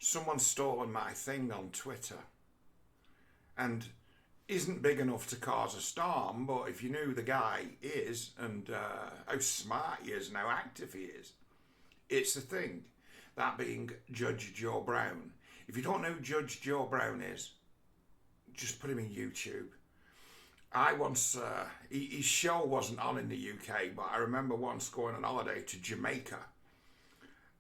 someone's stolen my thing on Twitter and isn't big enough to cause a storm, but if you knew the guy is and how smart he is and how active he is, it's the thing. That being Judge Joe Brown. If you don't know who Judge Joe Brown is, just put him in YouTube. I once, his show wasn't on in the UK, but I remember once going on holiday to Jamaica.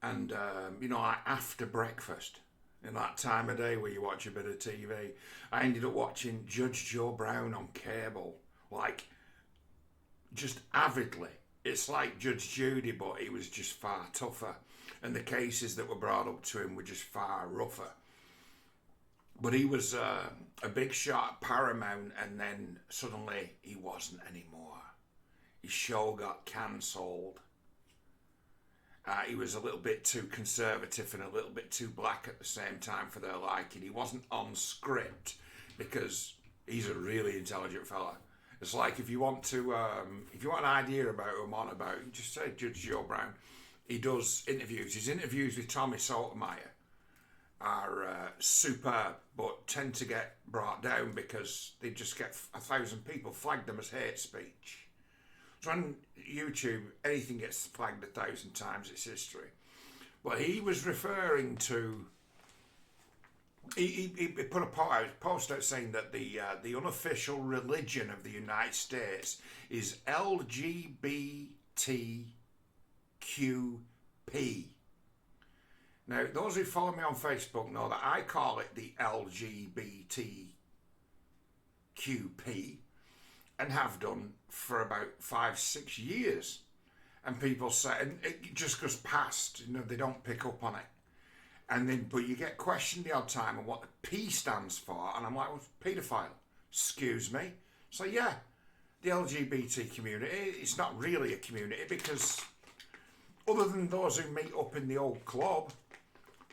And, after breakfast, in that time of day where you watch a bit of TV, I ended up watching Judge Joe Brown on cable, like, just avidly. It's like Judge Judy, but he was just far tougher. And the cases that were brought up to him were just far rougher. But he was a big shot at Paramount, and then suddenly he wasn't anymore. His show got cancelled. He was a little bit too conservative and a little bit too black at the same time for their liking. He wasn't on script because he's a really intelligent fella. It's like if you want an idea about who I'm on about, you just say Judge Joe Brown. He does interviews. His interviews with Tommy Sotomayor are superb, but tend to get brought down because they just get 1,000 people flagged them as hate speech. So on YouTube, anything gets flagged 1,000 times, it's history. But he was referring to, he put a post out saying that the unofficial religion of the United States is LGBTQP. Now, those who follow me on Facebook know that I call it the LGBTQP and have done for about 5-6 years. And people say, and it just goes past, they don't pick up on it. And then, but you get questioned the odd time on what the P stands for, and I'm like, well, paedophile. Excuse me. So yeah, the LGBT community, it's not really a community because other than those who meet up in the old club,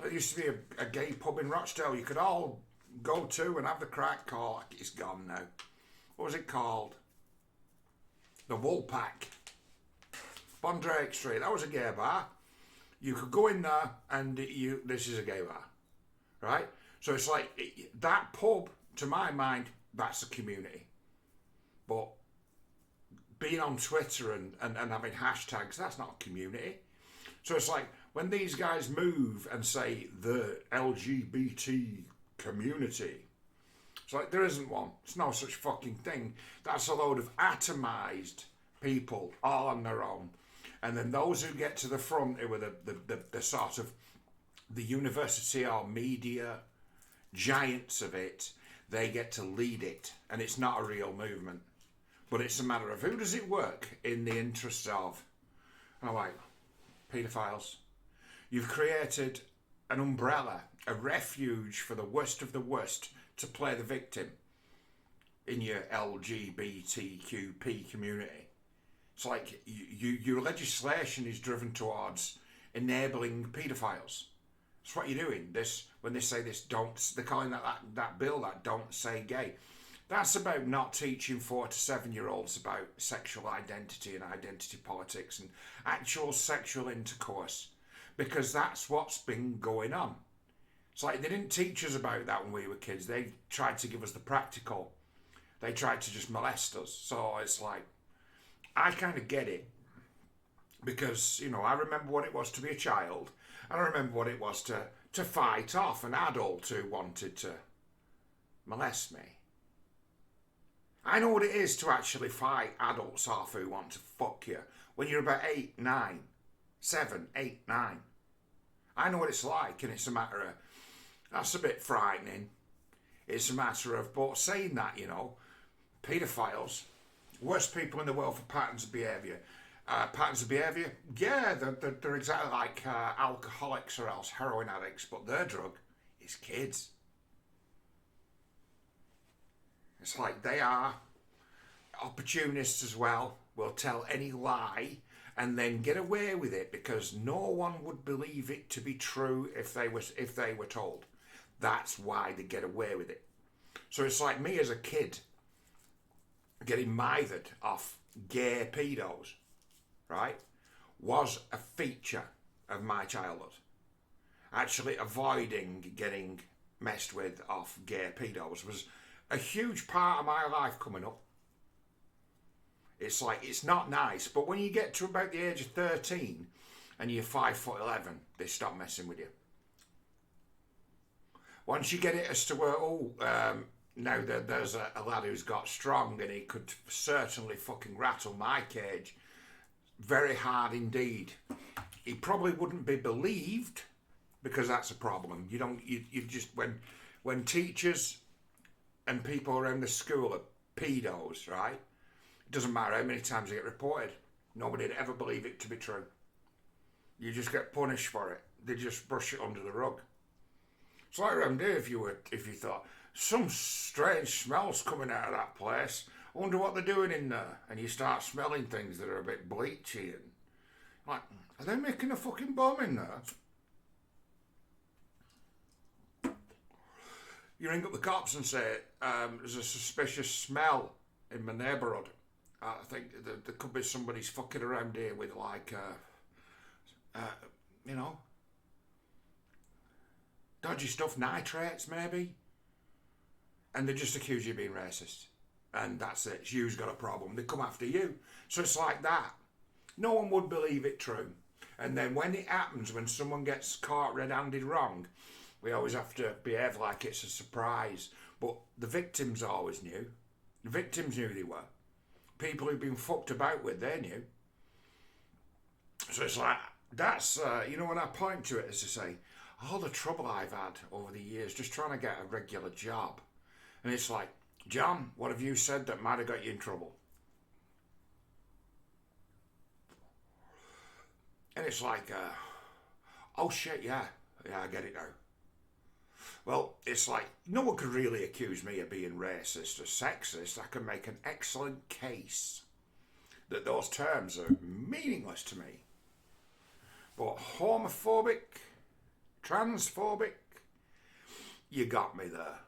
there used to be a gay pub in Rochdale you could all go to and have the crack call. It's gone now. What was it called? The Woolpack. On Drake Street. That was a gay bar. You could go in there and this is a gay bar. Right? So it's like, that pub, to my mind, that's a community. But being on Twitter and having hashtags, that's not a community. So it's like, when these guys move and say the LGBT community, it's like there isn't one. It's no such fucking thing. That's a load of atomized people all on their own. And then those who get to the front who are the sort of the university or media giants of it, they get to lead it. And it's not a real movement. But it's a matter of who does it work in the interests of. And I'm like, paedophiles. You've created an umbrella, a refuge for the worst of the worst to play the victim in your LGBTQP community. It's like your legislation is driven towards enabling paedophiles. That's what you're doing. When they say this, they're calling that bill that don't say gay. That's about not teaching 4 to 7-year-olds about sexual identity and identity politics and actual sexual intercourse. Because that's what's been going on. It's like they didn't teach us about that when we were kids. They tried to give us the practical. They tried to just molest us. So it's like, I kind of get it. Because, I remember what it was to be a child. And I remember what it was to fight off an adult who wanted to molest me. I know what it is to actually fight adults off who want to fuck you when you're about 8, 9. 7, 8, 9. I know what it's like, and it's a matter of, that's a bit frightening. It's a matter of, but saying that, paedophiles, worst people in the world for patterns of behaviour. Patterns of behaviour, yeah, they're exactly like alcoholics or else heroin addicts, but their drug is kids. It's like they are opportunists as well, will tell any lie and then get away with it because no one would believe it to be true if they were told. That's why they get away with it. So it's like me as a kid getting mithered off gay pedos, right, was a feature of my childhood. actually avoiding getting messed with off gay pedos was a huge part of my life coming up. It's like, it's not nice, but when you get to about the age of 13 and you're 5'11", they stop messing with you. Once you get it as to where, now there's a lad who's got strong and he could certainly fucking rattle my cage very hard indeed. He probably wouldn't be believed, because that's a problem. You just, when teachers and people around the school are pedos, right? It doesn't matter how many times they get reported. Nobody'd ever believe it to be true. You just get punished for it. They just brush it under the rug. It's like around here if you thought, some strange smells coming out of that place. I wonder what they're doing in there. And you start smelling things that are a bit bleachy and like, are they making a fucking bomb in there? You ring up the cops and say, there's a suspicious smell in my neighbourhood. I think there could be somebody's fucking around here with like, dodgy stuff, nitrates maybe. And they just accuse you of being racist. And that's it. You's got a problem. They come after you. So it's like that. No one would believe it true. And then when it happens, when someone gets caught red-handed wrong, we always have to behave like it's a surprise. But the victims always knew. The victims knew they were. People who've been fucked about with, they knew. So it's like, that's, when I point to it as to say, all the trouble I've had over the years just trying to get a regular job. And it's like, John, what have you said that might have got you in trouble? And it's like, oh shit, yeah, I get it now. Well, it's like, no one could really accuse me of being racist or sexist. I can make an excellent case that those terms are meaningless to me. But homophobic, transphobic, you got me there.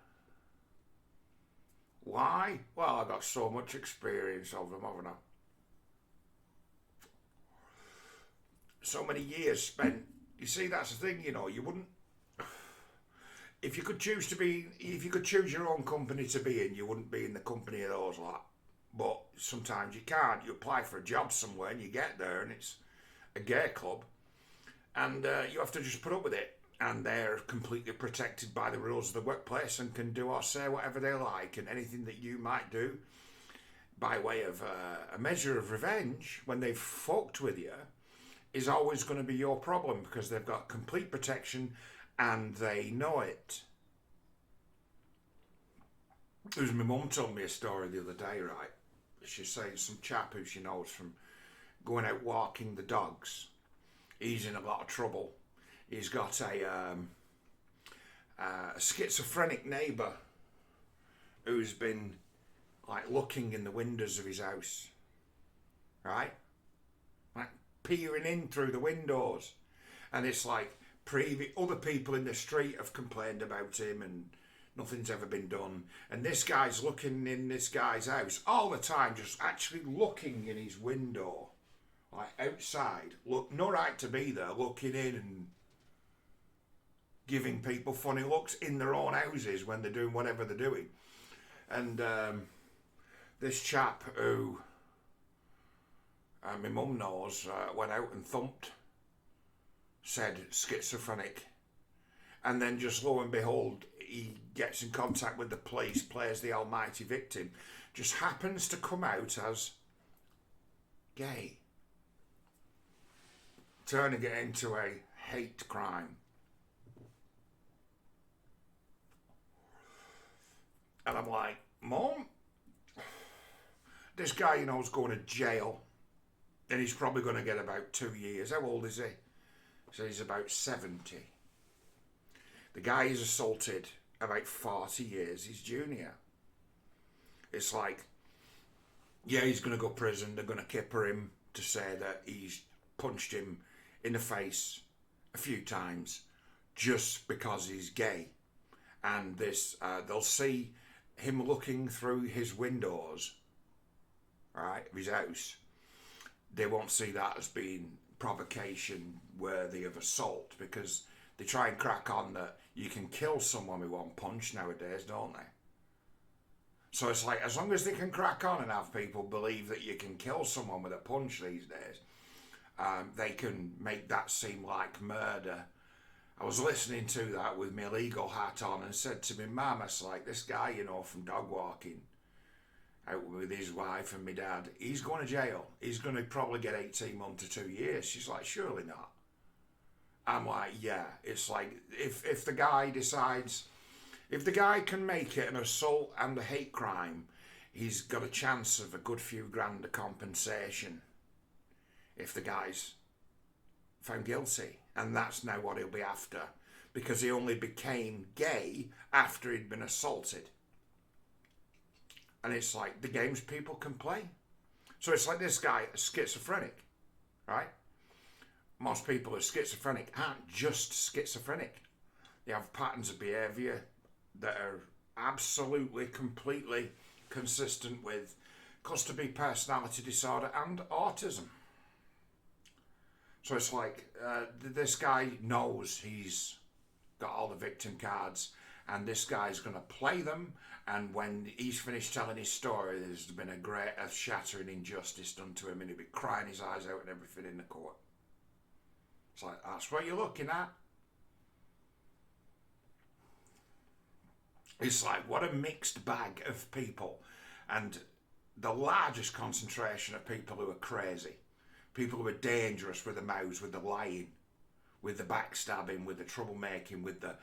Why? Well, I got so much experience of them, haven't I? So many years spent. You see, that's the thing, you wouldn't. If you could choose your own company to be in, you wouldn't be in the company of those lot. But sometimes you can't. You apply for a job somewhere and you get there and it's a gay club. And you have to just put up with it. And they're completely protected by the rules of the workplace and can do or say whatever they like. And anything that you might do by way of a measure of revenge when they've fucked with you is always going to be your problem, because they've got complete protection and they know it. It was my mum told me a story the other day, right? She's saying some chap who she knows from going out walking the dogs. He's in a lot of trouble. He's got a schizophrenic neighbour who's been like looking in the windows of his house, right? Like peering in through the windows. And it's like other people in the street have complained about him and nothing's ever been done. And this guy's looking in this guy's house all the time, just actually looking in his window, like outside. Look, no right to be there, looking in and giving people funny looks in their own houses when they're doing whatever they're doing. And this chap who my mum knows went out and thumped, said schizophrenic, and then just lo and behold he gets in contact with the police, plays the almighty victim, just happens to come out as gay, turning it into a hate crime. And I'm like, Mum, this guy, is going to jail. And he's probably going to get about 2 years. How old is he? So he's about 70. The guy he's assaulted about 40 years his junior. It's like, yeah, he's going to go to prison. They're going to kipper him to say that he's punched him in the face a few times just because he's gay. And they'll see him looking through his windows, right, of his house. They won't see that as being provocation worthy of assault, because they try and crack on that you can kill someone with one punch nowadays, don't they? So it's like, as long as they can crack on and have people believe that you can kill someone with a punch these days, they can make that seem like murder. I was listening to that with my legal hat on and said to my mum, it's like, this guy, you know, from dog walking, out with his wife and my dad, he's going to jail. He's going to probably get 18 months to 2 years. She's like, surely not. I'm like, yeah. It's like, if the guy decides, if the guy can make it an assault and a hate crime, he's got a chance of a good few grand of compensation if the guy's found guilty. And that's now what he'll be after, because he only became gay after he'd been assaulted. And it's like the games people can play. So it's like this guy, a schizophrenic, right? Most people who are schizophrenic aren't just schizophrenic. They have patterns of behaviour that are absolutely, completely consistent with cluster B personality disorder and autism. So it's like this guy knows he's got all the victim cards, and this guy's going to play them, and when he's finished telling his story, there's been a shattering injustice done to him, and he'll be crying his eyes out and everything in the court. It's like, that's what you're looking at. It's like, what a mixed bag of people, and the largest concentration of people who are crazy. People who are dangerous with the mouths, with the lying, with the backstabbing, with the troublemaking, with the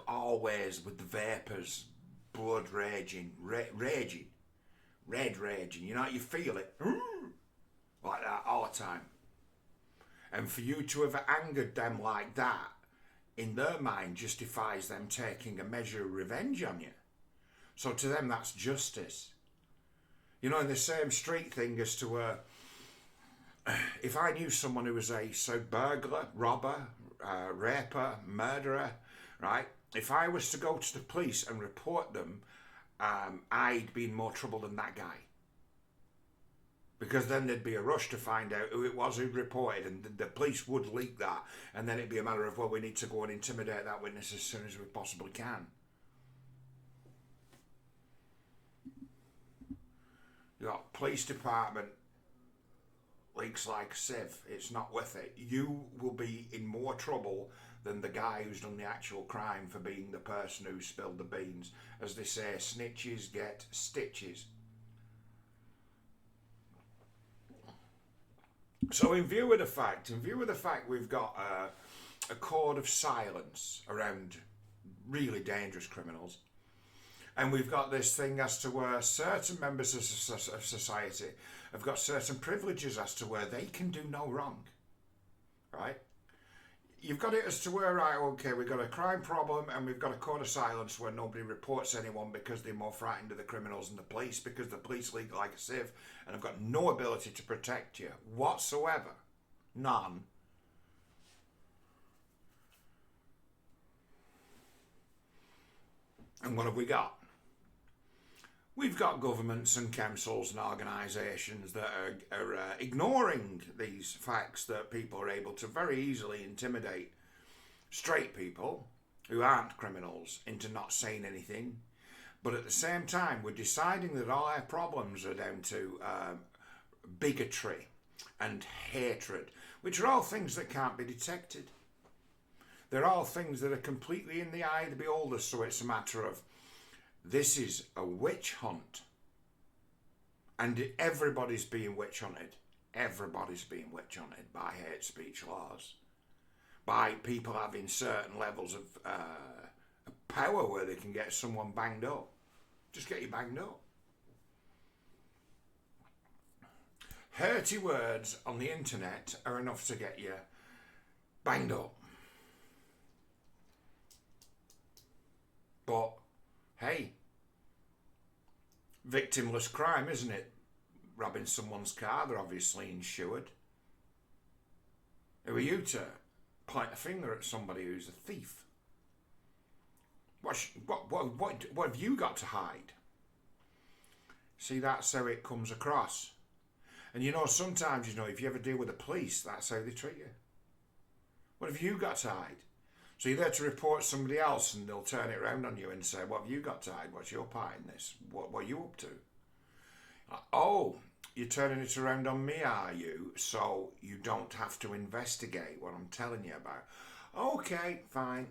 always, with the vapours, blood raging, red raging. You know, you feel it, like that all the time. And for you to have angered them like that, in their mind, justifies them taking a measure of revenge on you. So to them, that's justice. You know, in the same street thing as to if I knew someone who was a burglar, robber, raper, murderer, right? If I was to go to the police and report them, I'd be in more trouble than that guy. Because then there'd be a rush to find out who it was who'd reported, and the police would leak that. And then it'd be a matter of, well, we need to go and intimidate that witness as soon as we possibly can. You got police department leaks like a sieve. It's not worth it. You will be in more trouble than the guy who's done the actual crime for being the person who spilled the beans. As they say, snitches get stitches. So in view of the fact we've got a code of silence around really dangerous criminals, and we've got this thing as to where certain members of society have got certain privileges as to where they can do no wrong, right? You've got it as to where, right, okay, we've got a crime problem and we've got a code of silence where nobody reports anyone because they're more frightened of the criminals than the police, because the police leak like a sieve and have got no ability to protect you whatsoever. None. And what have we got? We've got governments and councils and organisations that are ignoring these facts that people are able to very easily intimidate straight people who aren't criminals into not saying anything. But at the same time, we're deciding that all our problems are down to bigotry and hatred, which are all things that can't be detected. They're all things that are completely in the eye of the beholder, so it's a matter of, this is a witch hunt. And everybody's being witch hunted. Everybody's being witch hunted by hate speech laws. By people having certain levels of power where they can get someone banged up. Just get you banged up. Hurty words on the internet are enough to get you banged up. But, hey, victimless crime, isn't it? Robbing someone's car, they're obviously insured. Who are you to point a finger at somebody who's a thief? What have you got to hide? See, that's how it comes across. And you know, sometimes, you know, if you ever deal with the police, that's how they treat you. What have you got to hide? So you're there to report somebody else, and they'll turn it around on you and say, what have you got to hide? What's your part in this? What are you up to? Oh, you're turning it around on me, are you? So you don't have to investigate what I'm telling you about. Okay, fine.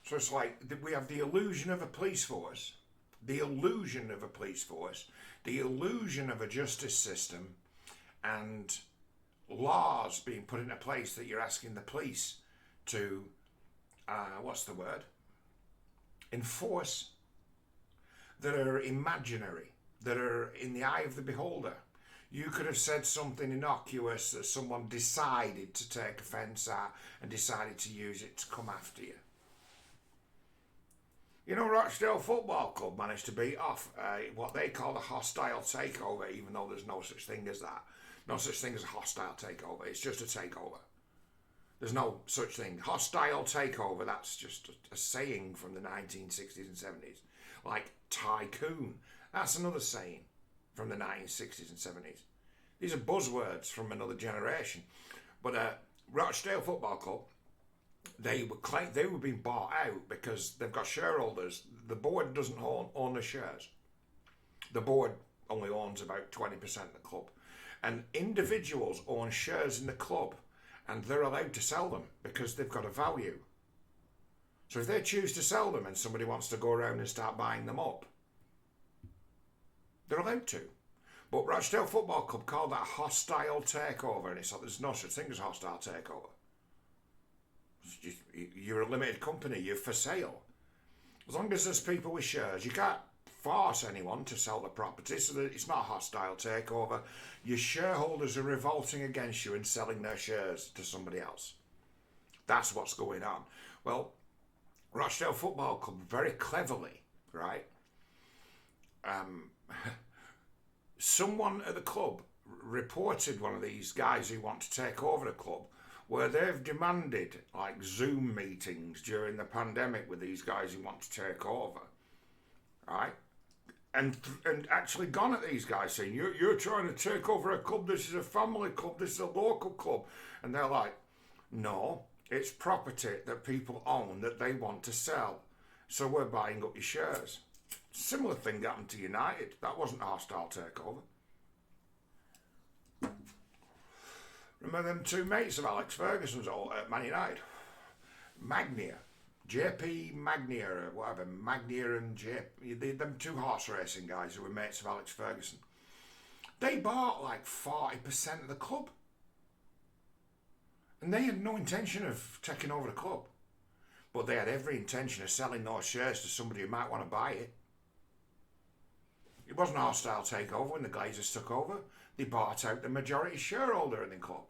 So it's like we have the illusion of a police force, the illusion of a police force, the illusion of a justice system, and laws being put into place that you're asking the police to, enforce, that are imaginary, that are in the eye of the beholder. You could have said something innocuous that someone decided to take offence at and decided to use it to come after you. You know, Rochdale Football Club managed to beat off what they call a hostile takeover, even though there's no such thing as that. No such thing as a hostile takeover. It's just a takeover. There's no such thing. Hostile takeover, that's just a saying from the 1960s and 70s. Like tycoon, that's another saying from the 1960s and 70s. These are buzzwords from another generation. But Rochdale Football Club, they were being bought out because they've got shareholders. The board doesn't own the shares. The board only owns about 20% of the club. And individuals own shares in the club, and they're allowed to sell them because they've got a value. So if they choose to sell them and somebody wants to go around and start buying them up, they're allowed to. But Rochdale Football Club called that a hostile takeover, and it's like, there's no such thing as a hostile takeover. You're a limited company, you're for sale. As long as there's people with shares, you can't force anyone to sell the property, so that it's not a hostile takeover. Your shareholders are revolting against you and selling their shares to somebody else. That's what's going on. Well, Rochdale Football Club very cleverly, right? Someone at the club reported one of these guys who want to take over the club, where they've demanded like Zoom meetings during the pandemic with these guys who want to take over, right? And actually gone at these guys saying, you're trying to take over a club, this is a family club, this is a local club. And they're like, no, it's property that people own that they want to sell. So we're buying up your shares. Similar thing happened to United. That wasn't a hostile takeover. Remember them two mates of Alex Ferguson's at Man United? Magnier. JP Magnier or whatever. Magnier and JP. Them two horse racing guys who were mates of Alex Ferguson. They bought like 40% of the club. And they had no intention of taking over the club. But they had every intention of selling those shares to somebody who might want to buy it. It wasn't a hostile takeover when the Glazers took over. They bought out the majority shareholder in the club.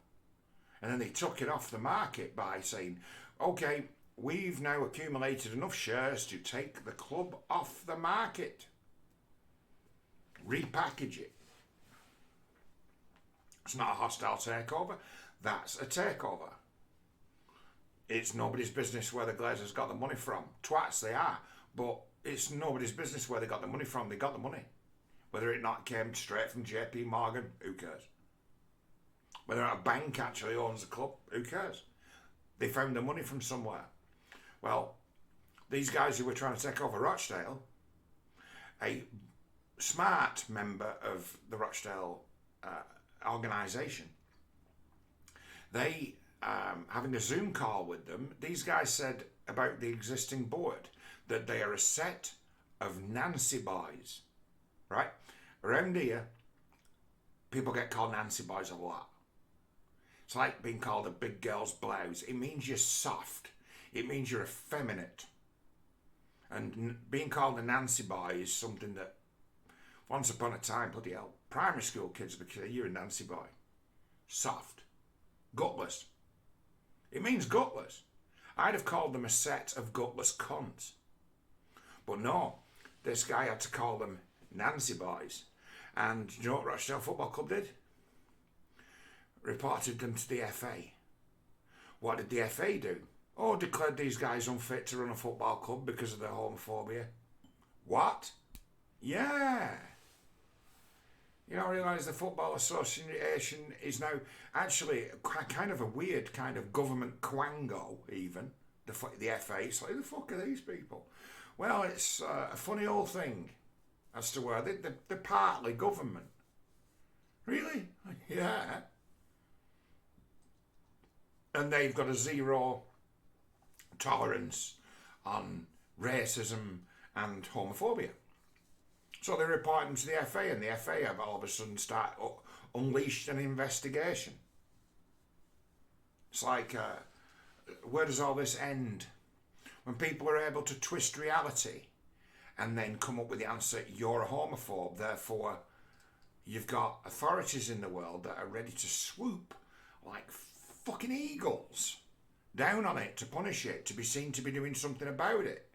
And then they took it off the market by saying, okay, we've now accumulated enough shares to take the club off the market. Repackage it. It's not a hostile takeover. That's a takeover. It's nobody's business where the Glazers got the money from. Twats they are. But it's nobody's business where they got the money from. They got the money. Whether it not came straight from JP Morgan, who cares? Whether a bank actually owns the club, who cares? They found the money from somewhere. Well, these guys who were trying to take over Rochdale, a smart member of the Rochdale organisation, they, having a Zoom call with them, these guys said about the existing board that they are a set of Nancy boys, right? Around here, people get called Nancy boys a lot. It's like being called a big girl's blouse. It means you're soft. It means you're effeminate. And being called a Nancy boy is something that, once upon a time, bloody hell, primary school kids would say, you're a Nancy boy. Soft. Gutless. It means gutless. I'd have called them a set of gutless cunts. But no, this guy had to call them Nancy boys. And do you know what Rochdale Football Club did? Reported them to the FA. What did the FA do? Oh, declared these guys unfit to run a football club because of their homophobia. What? Yeah. You don't realise the Football Association is now actually kind of a weird kind of government quango, even. The FA, it's like, who the fuck are these people? Well, it's a funny old thing as to where they're partly government. Really? Yeah. And they've got a zero tolerance on racism and homophobia. So they report them to the FA, and the FA have all of a sudden unleashed an investigation. It's like, where does all this end? When people are able to twist reality and then come up with the answer, you're a homophobe, therefore you've got authorities in the world that are ready to swoop like fucking eagles down on it to punish it, to be seen to be doing something about it.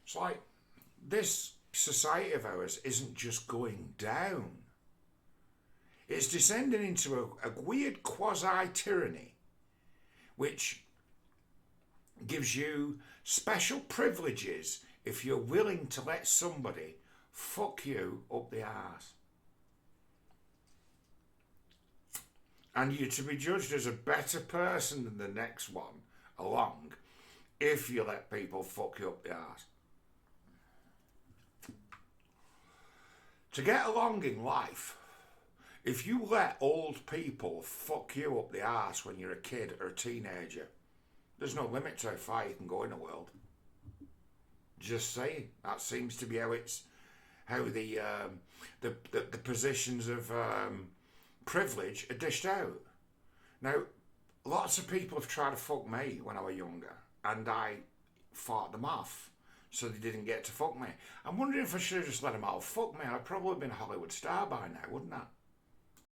It's like, this society of ours isn't just going down. It's descending into a weird quasi-tyranny which gives you special privileges if you're willing to let somebody fuck you up the arse. And you're to be judged as a better person than the next one along if you let people fuck you up the arse. To get along in life, if you let old people fuck you up the arse when you're a kid or a teenager, there's no limit to how far you can go in the world. Just saying. That seems to be how the positions of privilege are dished out. Now, lots of people have tried to fuck me when I was younger, and I fought them off, so they didn't get to fuck me. I'm wondering if I should have just let them all fuck me. I'd probably been a Hollywood star by now, wouldn't I?